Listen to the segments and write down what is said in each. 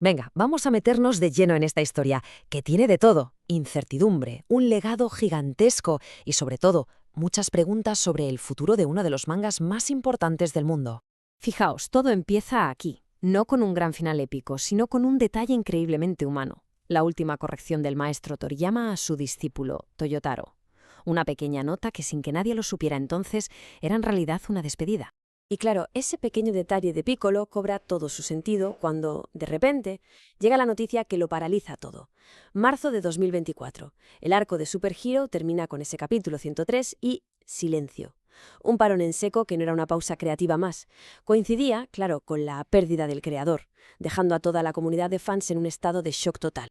Venga, vamos a meternos de lleno en esta historia, que tiene de todo: incertidumbre, un legado gigantesco y, sobre todo, muchas preguntas sobre el futuro de uno de los mangas más importantes del mundo. Fijaos, todo empieza aquí, no con un gran final épico, sino con un detalle increíblemente humano: la última corrección del maestro Toriyama a su discípulo, Toyotaro. Una pequeña nota que, sin que nadie lo supiera entonces, era en realidad una despedida. Y claro, ese pequeño detalle de Piccolo cobra todo su sentido cuando, de repente, llega la noticia que lo paraliza todo. Marzo de 2024. El arco de Super Hero termina con ese capítulo 103 y silencio. Un parón en seco que no era una pausa creativa más. Coincidía, claro, con la pérdida del creador, dejando a toda la comunidad de fans en un estado de shock total.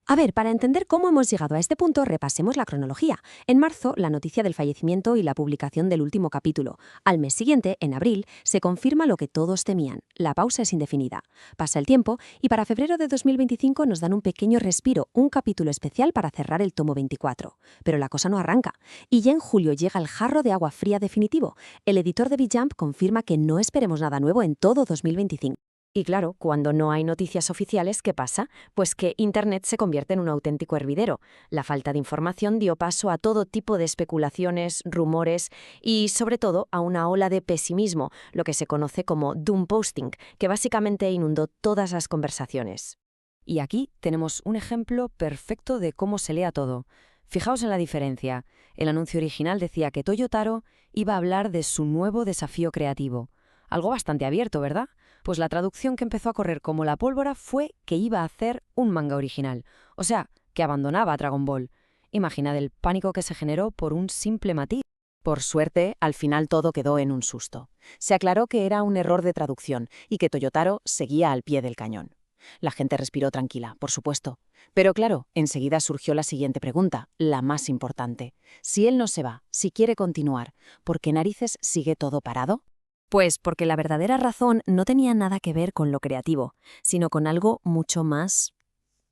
A ver, para entender cómo hemos llegado a este punto, repasemos la cronología. En marzo, la noticia del fallecimiento y la publicación del último capítulo. Al mes siguiente, en abril, se confirma lo que todos temían: la pausa es indefinida. Pasa el tiempo y para febrero de 2025 nos dan un pequeño respiro, un capítulo especial para cerrar el tomo 24. Pero la cosa no arranca. Y ya en julio llega el jarro de agua fría definitivo. El editor de V-Jump confirma que no esperemos nada nuevo en todo 2025. Y claro, cuando no hay noticias oficiales, ¿qué pasa? Pues que Internet se convierte en un auténtico hervidero. La falta de información dio paso a todo tipo de especulaciones, rumores y, sobre todo, a una ola de pesimismo, lo que se conoce como doom posting, que básicamente inundó todas las conversaciones. Y aquí tenemos un ejemplo perfecto de cómo se lea todo. Fijaos en la diferencia. El anuncio original decía que Toyotaro iba a hablar de su nuevo desafío creativo. Algo bastante abierto, ¿verdad? Pues la traducción que empezó a correr como la pólvora fue que iba a hacer un manga original. O sea, que abandonaba a Dragon Ball. Imaginad el pánico que se generó por un simple matiz. Por suerte, al final todo quedó en un susto. Se aclaró que era un error de traducción y que Toyotaro seguía al pie del cañón. La gente respiró tranquila, por supuesto. Pero claro, enseguida surgió la siguiente pregunta, la más importante. Si él no se va, si quiere continuar, ¿por qué narices sigue todo parado? Pues porque la verdadera razón no tenía nada que ver con lo creativo, sino con algo mucho más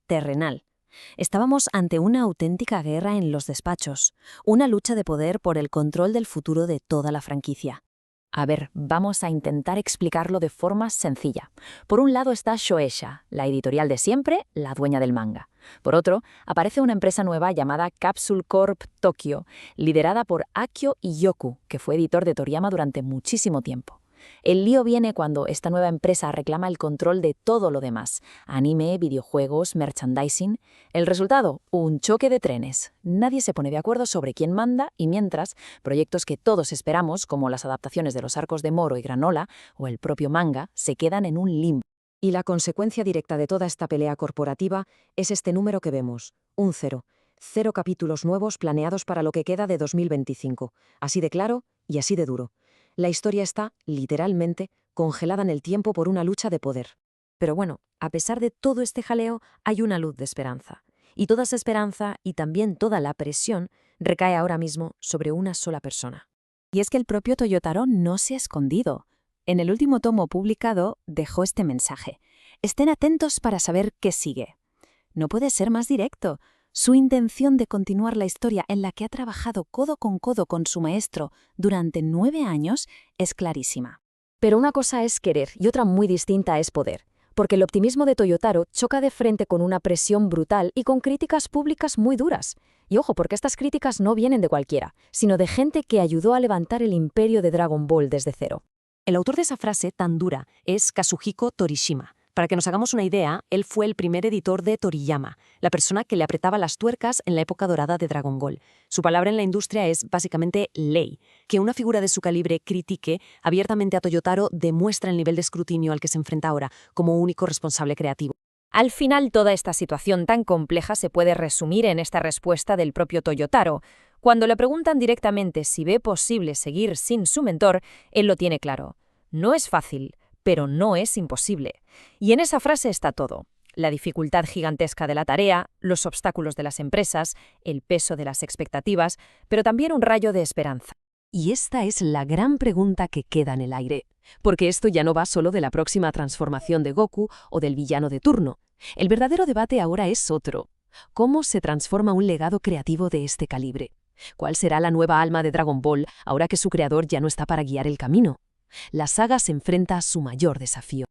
terrenal. Estábamos ante una auténtica guerra en los despachos, una lucha de poder por el control del futuro de toda la franquicia. A ver, vamos a intentar explicarlo de forma sencilla. Por un lado está Shueisha, la editorial de siempre, la dueña del manga. Por otro, aparece una empresa nueva llamada Capsule Corp Tokyo, liderada por Akio Iyoku, que fue editor de Toriyama durante muchísimo tiempo. El lío viene cuando esta nueva empresa reclama el control de todo lo demás: anime, videojuegos, merchandising. El resultado, un choque de trenes. Nadie se pone de acuerdo sobre quién manda y mientras, proyectos que todos esperamos, como las adaptaciones de los arcos de Moro y Granola o el propio manga, se quedan en un limbo. Y la consecuencia directa de toda esta pelea corporativa es este número que vemos, un cero. 0 capítulos nuevos planeados para lo que queda de 2025. Así de claro y así de duro. La historia está, literalmente, congelada en el tiempo por una lucha de poder. Pero bueno, a pesar de todo este jaleo, hay una luz de esperanza. Y toda esa esperanza, y también toda la presión, recae ahora mismo sobre una sola persona. Y es que el propio Toyotaro no se ha escondido. En el último tomo publicado dejó este mensaje: estén atentos para saber qué sigue. No puede ser más directo. Su intención de continuar la historia en la que ha trabajado codo con su maestro durante 9 años es clarísima. Pero una cosa es querer y otra muy distinta es poder, porque el optimismo de Toyotaro choca de frente con una presión brutal y con críticas públicas muy duras. Y ojo, porque estas críticas no vienen de cualquiera, sino de gente que ayudó a levantar el imperio de Dragon Ball desde cero. El autor de esa frase tan dura es Kazuhiko Torishima. Para que nos hagamos una idea, él fue el primer editor de Toriyama, la persona que le apretaba las tuercas en la época dorada de Dragon Ball. Su palabra en la industria es básicamente ley. Que una figura de su calibre critique abiertamente a Toyotaro demuestra el nivel de escrutinio al que se enfrenta ahora como único responsable creativo. Al final, toda esta situación tan compleja se puede resumir en esta respuesta del propio Toyotaro. Cuando le preguntan directamente si ve posible seguir sin su mentor, él lo tiene claro. No es fácil, pero no es imposible. Y en esa frase está todo: la dificultad gigantesca de la tarea, los obstáculos de las empresas, el peso de las expectativas, pero también un rayo de esperanza. Y esta es la gran pregunta que queda en el aire, porque esto ya no va solo de la próxima transformación de Goku o del villano de turno. El verdadero debate ahora es otro: ¿cómo se transforma un legado creativo de este calibre? ¿Cuál será la nueva alma de Dragon Ball ahora que su creador ya no está para guiar el camino? La saga se enfrenta a su mayor desafío.